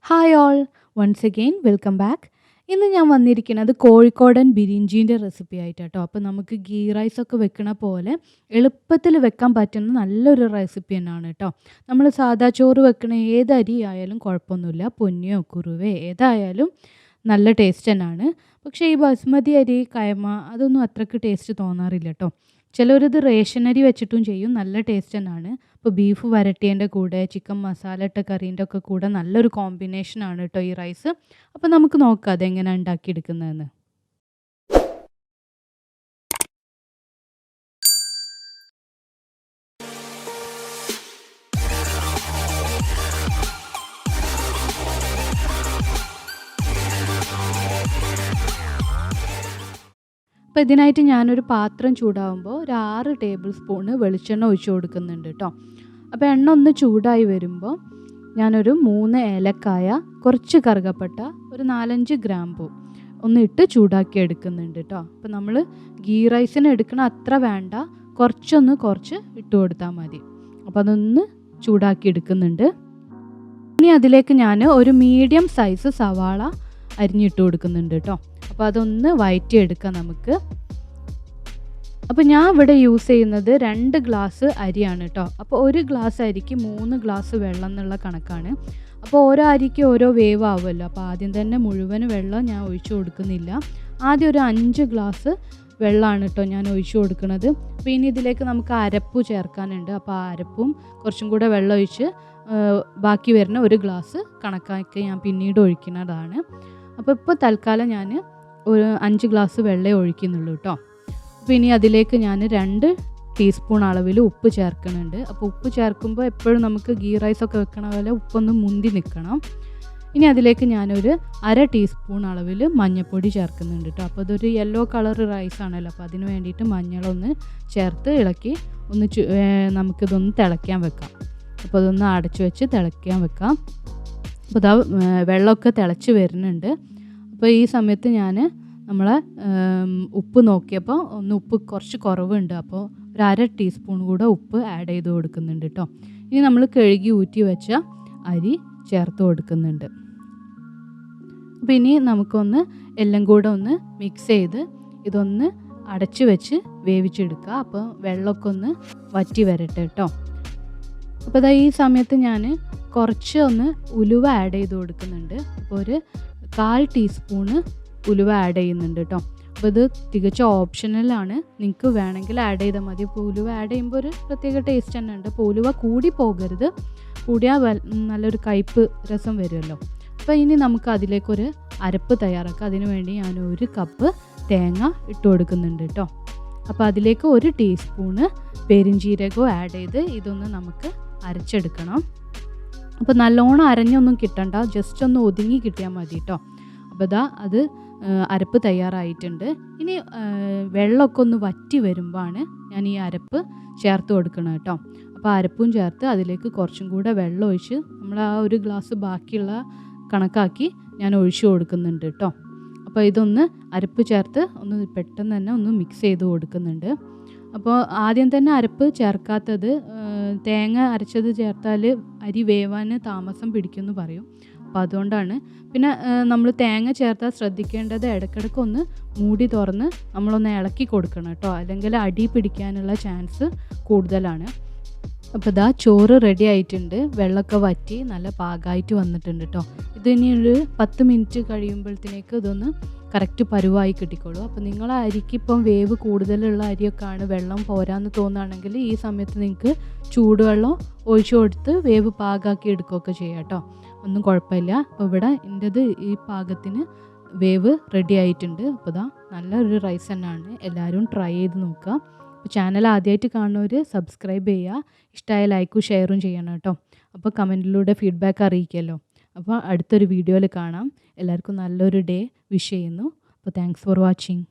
Hi all once again welcome back. ഇന്ന് ഞാൻ വന്നിരിക്കുന്നത് കോഴിക്കോടൻ ബിരിഞ്ചീൻ്റെ റെസിപ്പി ആയിട്ടാട്ടോ. അപ്പോൾ നമുക്ക് ഗീ റൈസൊക്കെ വെക്കണ പോലെ എളുപ്പത്തിൽ വെക്കാൻ പറ്റുന്ന നല്ലൊരു റെസിപ്പി തന്നെയാണ് കേട്ടോ. നമ്മൾ സാദാ ചോറ് വെക്കണ ഏത് അരി ആയാലും കുഴപ്പമൊന്നുമില്ല, പൊന്നിയോ കുറുവേ ഏതായാലും നല്ല ടേസ്റ്റ് തന്നെയാണ്. പക്ഷേ ഈ ബസ്മതി അരി കയമ അതൊന്നും അത്രയ്ക്ക് ടേസ്റ്റ് തോന്നാറില്ല കേട്ടോ. ചിലവരിത് റേഷൻ അരി വെച്ചിട്ടും ചെയ്യും, നല്ല ടേസ്റ്റ് തന്നെയാണ്. ഇപ്പോൾ ബീഫ് വരട്ടിയതിൻ്റെ കൂടെ ചിക്കൻ മസാല ഇട്ട കറീൻ്റെ ഒക്കെ കൂടെ നല്ലൊരു കോമ്പിനേഷനാണ് കേട്ടോ ഈ റൈസ്. അപ്പോൾ നമുക്ക് നോക്കാം അതെങ്ങനെയാണ് ഉണ്ടാക്കിയെടുക്കുന്നതെന്ന്. അപ്പോൾ ഇതിനായിട്ട് ഞാനൊരു പാത്രം ചൂടാവുമ്പോൾ ഒരു 6 ടേബിൾ സ്പൂണ് വെളിച്ചെണ്ണ ഒഴിച്ച് കൊടുക്കുന്നുണ്ട് കേട്ടോ. അപ്പോൾ എണ്ണ ഒന്ന് ചൂടായി വരുമ്പോൾ ഞാനൊരു 3 ഏലക്കായ, കുറച്ച് കറുകപ്പട്ട, ഒരു 4-5 ഗ്രാമ്പൂ ഒന്ന് ഇട്ട് ചൂടാക്കി എടുക്കുന്നുണ്ട് കേട്ടോ. അപ്പോൾ നമ്മൾ ഗീ റൈസിന് എടുക്കണ അത്ര വേണ്ട, കുറച്ച് ഇട്ട് കൊടുത്താൽ മതി. അപ്പോൾ അതൊന്ന് ചൂടാക്കി എടുക്കുന്നുണ്ട്. ഇനി അതിലേക്ക് ഞാൻ ഒരു മീഡിയം സൈസ് സവാള അരിഞ്ഞിട്ട് കൊടുക്കുന്നുണ്ട് കേട്ടോ. അപ്പോൾ അതൊന്ന് വഴറ്റിയെടുക്കാം നമുക്ക്. അപ്പോൾ ഞാൻ ഇവിടെ യൂസ് ചെയ്യുന്നത് 2 ഗ്ലാസ് അരിയാണ് കേട്ടോ. അപ്പോൾ 1 ഗ്ലാസ് അരിക്ക് 3 ഗ്ലാസ് വെള്ളം എന്നുള്ള കണക്കാണ്. അപ്പോൾ ഓരോ അരിക്ക് ഓരോ വേവ് ആവുമല്ലോ. അപ്പോൾ ആദ്യം തന്നെ മുഴുവൻ വെള്ളം ഞാൻ ഒഴിച്ചു കൊടുക്കുന്നില്ല. ആദ്യം ഒരു 5 ഗ്ലാസ് വെള്ളമാണ് കേട്ടോ ഞാൻ ഒഴിച്ചു കൊടുക്കുന്നത്. അപ്പോൾ ഇനി ഇതിലേക്ക് നമുക്ക് അരപ്പ് ചേർക്കാനുണ്ട്. അപ്പോൾ ആ അരപ്പും കുറച്ചും കൂടെ വെള്ളം ഒഴിച്ച് ബാക്കി വരുന്ന 1 ഗ്ലാസ് കണക്കാക്കി ഞാൻ പിന്നീട് ഒഴിക്കുന്നതാണ്. അപ്പോൾ ഇപ്പോൾ തൽക്കാലം ഞാൻ ഒരു 5 ഗ്ലാസ് വെള്ളമേ ഒഴിക്കുന്നുള്ളൂ കേട്ടോ. അപ്പോൾ ഇനി അതിലേക്ക് ഞാൻ 2 ടീസ്പൂൺ അളവിൽ ഉപ്പ് ചേർക്കുന്നുണ്ട്. അപ്പോൾ ഉപ്പ് ചേർക്കുമ്പോൾ എപ്പോഴും നമുക്ക് ഗീ റൈസൊക്കെ വെക്കണ പോലെ ഉപ്പൊന്ന് മുന്തി നിൽക്കണം. ഇനി അതിലേക്ക് ഞാനൊരു 1/2 ടീസ്പൂൺ അളവിൽ മഞ്ഞൾപ്പൊടി ചേർക്കുന്നുണ്ട് കേട്ടോ. അപ്പോൾ അതൊരു യെല്ലോ കളർ റൈസാണല്ലോ, അപ്പോൾ അതിന് വേണ്ടിയിട്ട് മഞ്ഞളൊന്ന് ചേർത്ത് ഇളക്കി ഒന്ന് നമുക്കിതൊന്ന് തിളയ്ക്കാൻ വെക്കാം. അപ്പോൾ അതൊന്ന് അടച്ചു വെച്ച് തിളയ്ക്കാൻ വെക്കാം. അപ്പോൾ ഇതാ വെള്ളമൊക്കെ തിളച്ച് വരുന്നുണ്ട്. അപ്പോൾ ഈ സമയത്ത് ഞാൻ നമ്മളെ ഉപ്പ് നോക്കിയപ്പോൾ ഉപ്പ് കുറച്ച് കുറവുണ്ട്. അപ്പോൾ ഒരു 1/2 ടീസ്പൂൺ കൂടെ ഉപ്പ് ആഡ് ചെയ്ത് കൊടുക്കുന്നുണ്ട് കേട്ടോ. ഇനി നമ്മൾ കഴുകി ഊറ്റി വെച്ച അരി ചേർത്ത് കൊടുക്കുന്നുണ്ട്. അപ്പോൾ ഇനി നമുക്കൊന്ന് എല്ലാം കൂടെ ഒന്ന് മിക്സ് ചെയ്ത് ഇതൊന്ന് അടച്ച് വെച്ച് വേവിച്ചെടുക്കുക. അപ്പോൾ വെള്ളമൊക്കെ ഒന്ന് വറ്റി വരട്ടെ കേട്ടോ. അപ്പോൾ ഇതാ ഈ സമയത്ത് ഞാൻ കുറച്ച് ഒന്ന് ഉലുവ ആഡ് ചെയ്ത് കൊടുക്കുന്നുണ്ട്. അപ്പോൾ ഒരു 1/4 ടീസ്പൂണ് ഉലുവ ആഡ് ചെയ്യുന്നുണ്ട് കേട്ടോ. അപ്പോൾ ഇത് തികച്ചും ഓപ്ഷണലാണ്, നിങ്ങൾക്ക് വേണമെങ്കിൽ ആഡ് ചെയ്താൽ മതി. അപ്പോൾ ഉലുവ ആഡ് ചെയ്യുമ്പോൾ ഒരു പ്രത്യേക ടേസ്റ്റ് തന്നെ ഉണ്ട്. അപ്പോൾ ഉലുവ കൂടി പോകരുത്, കൂടിയാൽ നല്ലൊരു കയ്പ്പ് രസം വരുമല്ലോ. അപ്പോൾ ഇനി നമുക്ക് അതിലേക്കൊരു അരപ്പ് തയ്യാറാക്കാം. അതിന് വേണ്ടി ഞാൻ 1 കപ്പ് തേങ്ങ ഇട്ട് കൊടുക്കുന്നുണ്ട് കേട്ടോ. അപ്പോൾ അതിലേക്ക് 1 ടീസ്പൂണ് പെരിഞ്ജീരകവും ആഡ് ചെയ്ത് ഇതൊന്ന് നമുക്ക് അരച്ചെടുക്കണം. അപ്പോൾ നല്ലോണം അരഞ്ഞൊന്നും കിട്ടണ്ട, ജസ്റ്റ് ഒന്ന് ഒതുങ്ങി കിട്ടിയാൽ മതി കേട്ടോ. അപ്പോൾ ഇതാ അത് അരപ്പ് തയ്യാറായിട്ടുണ്ട്. ഇനി വെള്ളമൊക്കെ ഒന്ന് വറ്റി വരുമ്പോഴാണ് ഞാൻ ഈ അരപ്പ് ചേർത്ത് കൊടുക്കണം കേട്ടോ. അപ്പോൾ അരപ്പും ചേർത്ത് അതിലേക്ക് കുറച്ചും കൂടെ വെള്ളം ഒഴിച്ച് നമ്മൾ ആ 1 ഗ്ലാസ് ബാക്കിയുള്ള കണക്കാക്കി ഞാൻ ഒഴിച്ചു കൊടുക്കുന്നുണ്ട് കേട്ടോ. അപ്പോൾ ഇതൊന്ന് അരപ്പ് ചേർത്ത് ഒന്ന് പെട്ടെന്ന് തന്നെ ഒന്ന് മിക്സ് ചെയ്ത് കൊടുക്കുന്നുണ്ട്. അപ്പോൾ ആദ്യം തന്നെ അരപ്പ് ചേർക്കാത്തത് തേങ്ങ അരച്ചത് ചേർത്താൽ അരി വേവാൻ താമസം പിടിക്കുമെന്ന് പറയും. അപ്പോൾ അതുകൊണ്ടാണ്. പിന്നെ നമ്മൾ തേങ്ങ ചേർത്താൽ ശ്രദ്ധിക്കേണ്ടത് ഇടയ്ക്കിടയ്ക്ക് ഒന്ന് മൂടി തുറന്ന് നമ്മളൊന്ന് ഇളക്കി കൊടുക്കണം കേട്ടോ, അല്ലെങ്കിൽ അടി പിടിക്കാനുള്ള ചാൻസ് കൂടുതലാണ്. അപ്പോൾ ഇതാ ചോറ് റെഡി ആയിട്ടുണ്ട്. വെള്ളമൊക്കെ വറ്റി നല്ല പാകമായിട്ട് വന്നിട്ടുണ്ട് കേട്ടോ. ഇതിനി ഒരു 10 മിനിറ്റ് കഴിയുമ്പോഴത്തേക്ക് ഇതൊന്ന് കറക്റ്റ് പരുവായി കിട്ടിക്കോളൂ. അപ്പോൾ നിങ്ങളെ അരിക്കിപ്പം വേവ് കൂടുതലുള്ള അരിയൊക്കെയാണ്, വെള്ളം പോരാന്ന് തോന്നുകയാണെങ്കിൽ ഈ സമയത്ത് നിങ്ങൾക്ക് ചൂടുവെള്ളം ഒഴിച്ചു കൊടുത്ത് വേവ് പാകമാക്കി എടുക്കുകയൊക്കെ ചെയ്യാം കേട്ടോ, ഒന്നും കുഴപ്പമില്ല. അപ്പോൾ ഇവിടെ എൻ്റെത് ഈ പാകത്തിന് വേവ് റെഡി ആയിട്ടുണ്ട്. അപ്പോൾ ഇതാ നല്ലൊരു റൈസ് തന്നെയാണ്, എല്ലാവരും ട്രൈ ചെയ്ത് നോക്കുക. അപ്പോൾ ചാനൽ ആദ്യമായിട്ട് കാണുന്നവർ സബ്സ്ക്രൈബ് ചെയ്യുക, ഇഷ്ടമായ ലൈക്കും ഷെയറും ചെയ്യണം കേട്ടോ. അപ്പോൾ കമൻറ്റിലൂടെ ഫീഡ്ബാക്ക് അറിയിക്കുമല്ലോ. അപ്പോൾ അടുത്തൊരു വീഡിയോയിൽ കാണാം. എല്ലാവർക്കും നല്ലൊരു ഡേ വിഷ് ചെയ്യുന്നു. അപ്പോൾ താങ്ക്സ് ഫോർ വാച്ചിങ്.